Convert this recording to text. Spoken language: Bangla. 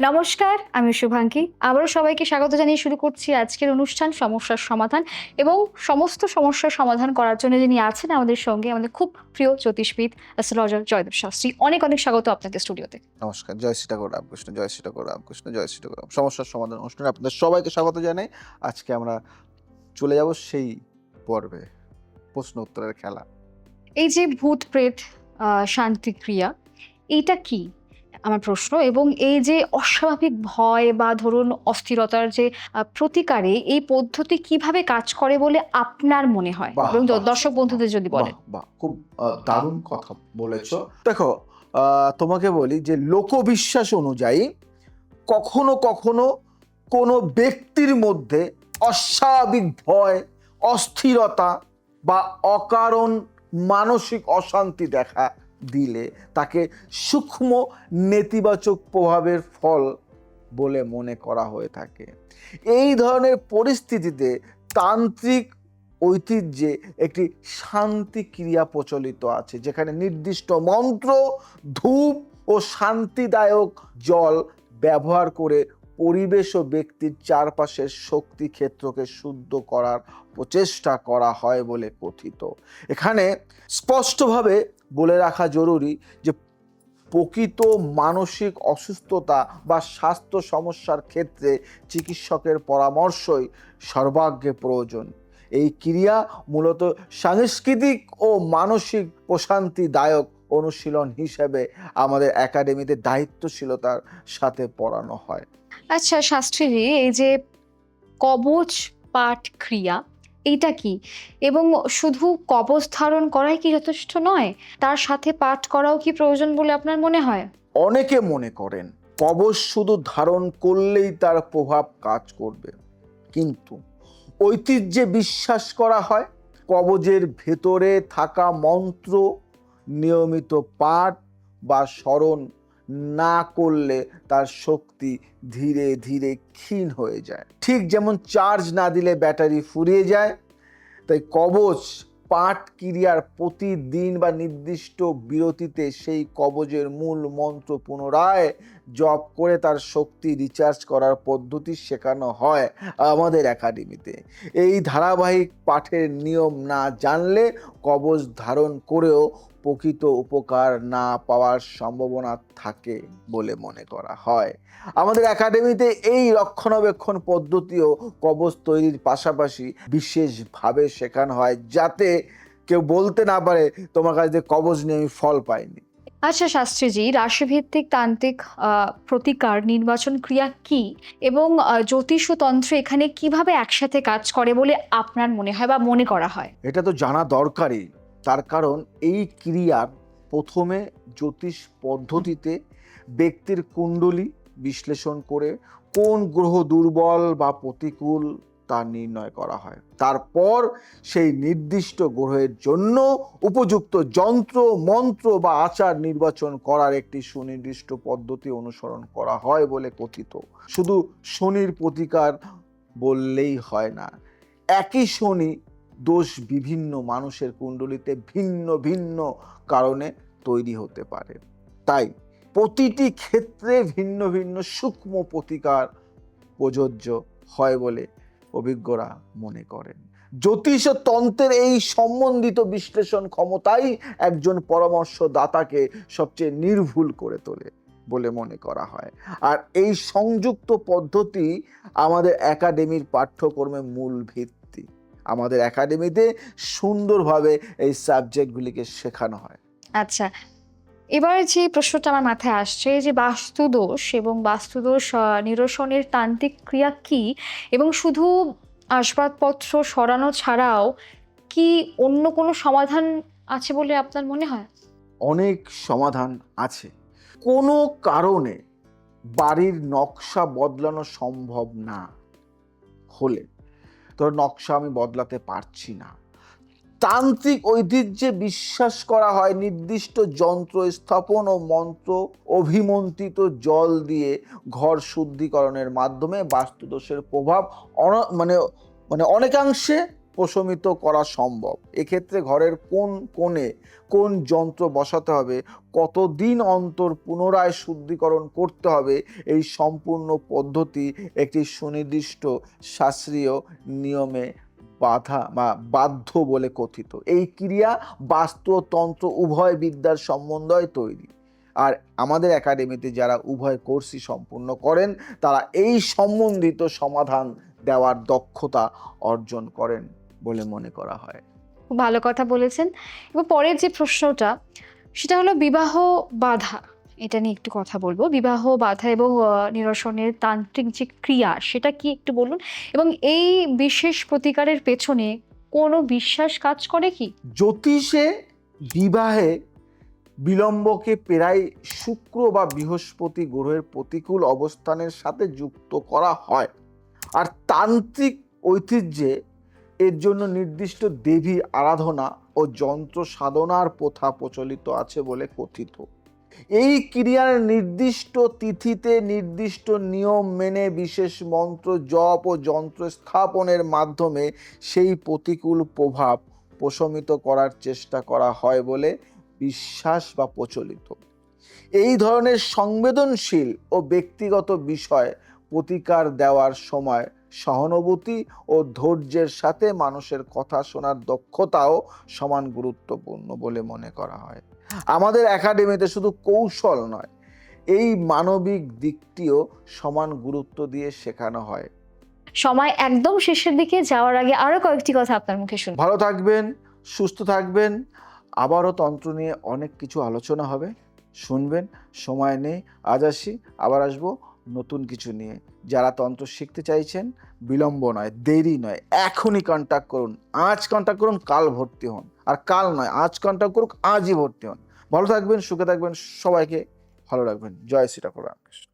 নমস্কার, আমি শুভাঙ্কি। আবারও সবাইকে স্বাগত জানিয়ে শুরু করছি আজকের অনুষ্ঠান সমস্যার সমাধান এবং সমস্ত সমস্যার সমাধান করার জন্য যিনি আছেন আমাদের সঙ্গে আমাদের খুব প্রিয় জ্যোতিষবিদ অ্যাস্ট্রোলজার জয়দেব শাস্ত্রী। অনেক, অনেক স্বাগত আপনাকে স্টুডিওতে। নমস্কার। জয় শ্রী ঠাকুর রামকৃষ্ণ, জয় শ্রী ঠাকুর রামকৃষ্ণ, জয় শ্রী ঠাকুর রাম। সমস্যার সমাধান অনুষ্ঠানে আপনাদের সবাইকে স্বাগত জানাই। আজকে আমরা চলে যাব সেই পর্বে, প্রশ্ন উত্তরের খেলা। এই যে ভূত প্রেত শান্তিক্রিয়া, এইটা কি? আমার প্রশ্ন এবং এই যে অস্বাভাবিক ভয় বা ধরুন অস্থিরতার যে প্রতিকারে এই পদ্ধতি কিভাবে কাজ করে বলে আপনার মনে হয়? বাহ! এবং বাহ! দর্শক বন্ধুদের যদি বাহ! বলেন। বাহ! খুব দারুণ কথা বলেছ। দেখো, তোমাকে বলি যে লোকবিশ্বাস অনুযায়ী কখনো, কখনো কোনো ব্যক্তির মধ্যে অস্বাভাবিক ভয়, অস্থিরতা বা অকারণ মানসিক অশান্তি দেখা দিলে তাকে সূক্ষ্ম নেতিবাচক প্রভাবের ফল বলে মনে করা হয়ে থাকে। এই ধরনের পরিস্থিতিতে তান্ত্রিক ঐতিহ্যে একটি শান্তি ক্রিয়া প্রচলিত আছে, যেখানে নির্দিষ্ট মন্ত্র, ধূপ ও শান্তিদায়ক জল ব্যবহার করে পরিবেশ ও ব্যক্তির চারপাশের শক্তি ক্ষেত্রকে শুদ্ধ করার প্রচেষ্টা করা হয় বলে কথিত। এখানে স্পষ্টভাবে বলে রাখা জরুরি যে প্রকৃত মানসিক অসুস্থতা বা স্বাস্থ্য সমস্যার ক্ষেত্রে চিকিৎসকের পরামর্শই সর্বাগ্রে প্রয়োজন। এই ক্রিয়া মূলত সাংস্কৃতিক ও মানসিক প্রশান্তিদায়ক অনুশীলন হিসেবে আমাদের একাডেমিতে দায়িত্বশীলতার সাথে পড়ানো হয়। আচ্ছা শাস্ত্রীজি, এই যে কবচ পাঠ ক্রিয়া এইটা কি? এবং শুধু কবচ ধারণ করাই কি যথেষ্ট নয়? তার সাথে পাঠ করাও কি প্রয়োজন বলে আপনার মনে হয়? অনেকে মনে করেন কবচ শুধু ধারণ করলেই তার প্রভাব কাজ করবে, কিন্তু ঐতিহ্যে বিশ্বাস করা হয় কবচের ভেতরে থাকা মন্ত্র নিয়মিত পাঠ বা স্মরণ না করলে তার শক্তি ধীরে ধীরে ক্ষীণ হয়ে যায়। ঠিক যেমন চার্জ না দিলে ব্যাটারি ফুরিয়ে যায়, তাই কবচ পাঠ ক্রিয়ার প্রতিদিন বা নির্দিষ্ট বিরতিতে সেই কবচের মূল মন্ত্র পুনরায় জপ করে তার শক্তি রিচার্জ করার পদ্ধতি শেখানো হয় আমাদের একাডেমিতে। এই ধারাবাহিক পাঠের নিয়ম না জানলে কবচ ধারণ করেও প্রকৃত উপকার না পাওয়ার সম্ভাবনা থাকে বলে মনে করা হয়। আমাদের একাডেমিতে এই রক্ষণাবেক্ষণ পদ্ধতিও কবচ তৈরির পাশাপাশি বিশেষভাবে শেখানো হয়, যাতে কেউ বলতে না পারে তোমার কাছ থেকে কবচ নিয়ে আমি ফল পাইনি। আচ্ছা শাস্ত্রীজি, রাশিভিত্তিক তান্ত্রিক প্রতিকার নির্বাচন ক্রিয়া কি? এবং জ্যোতিষ ও তন্ত্র এখানে কিভাবে একসাথে কাজ করে বলে আপনার মনে হয় বা মনে করা হয়? এটা তো জানা দরকারই, তার কারণ এই ক্রিয়ার প্রথমে জ্যোতিষ পদ্ধতিতে ব্যক্তির কুণ্ডলী বিশ্লেষণ করে কোন গ্রহ দুর্বল বা প্রতিকূল তা নির্ণয় করা হয়। তারপর সেই নির্দিষ্ট গ্রহের জন্য উপযুক্ত যন্ত্র, মন্ত্র বা আচার নির্বাচন করার একটি সুনির্দিষ্ট পদ্ধতি অনুসরণ করা হয় বলে কথিত। শুধু শনির প্রতিকার বললেই হয় না, একই শনি দোষ বিভিন্ন মানুষের কুণ্ডলিতে ভিন্ন ভিন্ন কারণে তৈরি হতে পারে। তাই প্রতিটি ক্ষেত্রে ভিন্ন ভিন্ন সূক্ষ্ম প্রতিকার প্রযোজ্য হয় বলে অভিজ্ঞরা মনে করেন। জ্যোতিষ ও তন্ত্রের এই সম্বন্ধিত বিশ্লেষণ ক্ষমতাই একজন পরামর্শদাতাকে সবচেয়ে নির্ভুল করে তোলে বলে মনে করা হয়। আর এই সংযুক্ত পদ্ধতি আমাদের একাডেমির পাঠ্যক্রমের মূল ভিত্তি। আমাদের একাডেমিতে সুন্দরভাবে এই সাবজেক্টগুলিকে শেখানো হয়। আচ্ছা, এবার যে প্রশ্নটা আমার মাথায় আসছে যে বাস্তুদোষ এবং বাস্তুদোষ নিরসনের তান্ত্রিক ক্রিয়া কি? এবং শুধু আসবাবপত্র সরানো ছাড়াও কি অন্য কোনো সমাধান আছে বলে আপনার মনে হয়? অনেক সমাধান আছে। কোনো কারণে বাড়ির নকশা বদলানো সম্ভব না হলে, তোর নকশা আমি বদলাতে পারছি না, তান্ত্রিক ঐতিহ্যে বিশ্বাস করা হয় নির্দিষ্ট যন্ত্র স্থাপন ও মন্ত্র অভিমন্ত্রিত জল দিয়ে ঘর শুদ্ধিকরণের মাধ্যমে বাস্তুদোষের প্রভাব মানে অনেকাংশে প্রশমিত করা সম্ভব। এক্ষেত্রে ঘরের কোন কোণে কোন যন্ত্র বসাতে হবে, কতদিন অন্তর পুনরায় শুদ্ধিকরণ করতে হবে, এই সম্পূর্ণ পদ্ধতি একটি সুনির্দিষ্ট শাস্ত্রীয় নিয়মে বাধ্য বলে কথিত। এই ক্রিয়া বাস্তু ও তন্ত্র উভয় বিদ্যার সমন্বয়ে তৈরি। আর আমাদের একাডেমিতে যারা উভয় কোর্সই সম্পূর্ণ করেন তারা এই সম্বন্ধিত সমাধান দেওয়ার দক্ষতা অর্জন করেন বলে মনে করা হয়। খুব ভালো কথা বলেছেন। এবং পরের যে প্রশ্নটা সেটা হলো বিবাহ বাধা, এটা নিয়ে একটু কথা বলবো। বিবাহ বাধা এবং নিরসনের তান্ত্রিক যে ক্রিয়া সেটা কি একটু বলুন, এবং এই বিশেষ প্রতিকারের পেছনে কোনো বিশ্বাস কাজ করে কি? জ্যোতিষে বিবাহে বিলম্বকে প্রায় শুক্র বা বৃহস্পতি গ্রহের প্রতিকূল অবস্থানের সাথে যুক্ত করা হয়। আর তান্ত্রিক ঐতিহ্যে এর জন্য নির্দিষ্ট দেবী আরাধনা ও যন্ত্র সাধনার প্রথা প্রচলিত আছে বলে কথিত। এই ক্রিয়ার নির্দিষ্ট তিথিতে নির্দিষ্ট নিয়ম মেনে বিশেষ মন্ত্র জপ ও যন্ত্র স্থাপনের মাধ্যমে সেই প্রতিকূল প্রভাব প্রশমিত করার চেষ্টা করা হয় বলে বিশ্বাস বা প্রচলিত। এই ধরনের সংবেদনশীল ও ব্যক্তিগত বিষয় প্রতিকার দেওয়ার সময় সহানুভূতি ও ধৈর্যের সাথে মানুষের কথা শোনার দক্ষতাও সমান গুরুত্বপূর্ণ বলে মনে করা হয়। আমাদের একাডেমিতে শুধু কৌশল নয়, এই মানবিক দিকটিও সমান গুরুত্ব দিয়ে শেখানো হয়। সময় একদম শেষের দিকে যাওয়ার আগে আরো কয়েকটি কথা আপনার মুখে শুনুন। ভালো থাকবেন, সুস্থ থাকবেন। আবারও তন্ত্র নিয়ে অনেক কিছু আলোচনা হবে, শুনবেন। সময় নেই, আজ আসি, আবার আসবো নতুন কিছু নিয়ে। যারা তন্ত্র শিখতে চাইছেন, বিলম্ব নয়, দেরি নয়, এখনই কন্ট্যাক্ট করুন। আজ কন্ট্যাক্ট করুন, কাল ভর্তি হন। আর কাল নয়, আজ কন্ট্যাক্ট করুন, আজই ভর্তি হন। ভালো থাকবেন, সুখে থাকবেন, সবাইকে ভালো রাখবেন। জয় শ্রী ঠাকুর রামকৃষ্ণ।